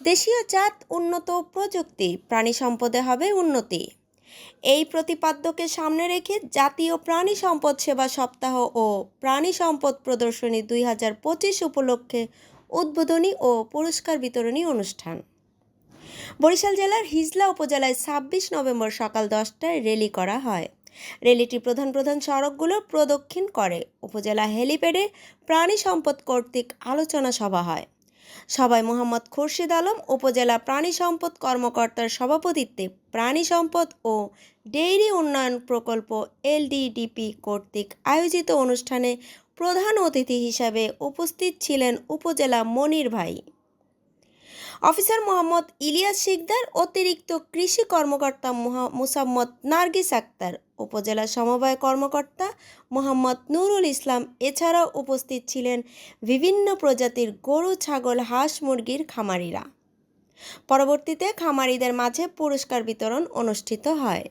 দেশীয় জাত উন্নত প্রযুক্তি, প্রাণী সম্পদে হবে উন্নতি। এই প্রতিপাদ্যকে সামনে রেখে জাতীয় প্রাণী সম্পদ সেবা সপ্তাহ ও প্রাণী সম্পদ প্রদর্শনী 2025 উপলক্ষে উদ্বোধনী ও পুরস্কার বিতরণী অনুষ্ঠান। বরিশাল জেলার হিজলা উপজেলায় 26 নভেম্বর সকাল 10টায় র্যালি করা হয়। র্যালিটি প্রধান প্রধান সড়কগুলো প্রদক্ষিণ করে উপজেলা হেলিপ্যাডে প্রাণী সম্পদ কর্তৃক আলোচনা সভা হয়। সভায় মোহাম্মদ খুরশিদ আলম উপজেলা প্রাণী সম্পদ কর্মকর্তার সভাপতিত্বে প্রাণী সম্পদ ও ডেইরি উন্নয়ন প্রকল্প এলডিডিপি কর্তৃক আয়োজিত অনুষ্ঠানে প্রধান অতিথি হিসাবে উপস্থিত ছিলেন উপজেলা মনির ভাই, অফিসার মোহাম্মদ ইলিয়াস শিকদার, অতিরিক্ত কৃষি কর্মকর্তা মুসাম্মদ নার্গিস আক্তার, উপজেলা সমবায় কর্মকর্তা মোহাম্মদ নুরুল ইসলাম। এছাড়াও উপস্থিত ছিলেন বিভিন্ন প্রজাতির গরু, ছাগল, হাঁস, মুরগির খামারিরা। পরবর্তীতে খামারিদের মাঝে পুরস্কার বিতরণ অনুষ্ঠিত হয়।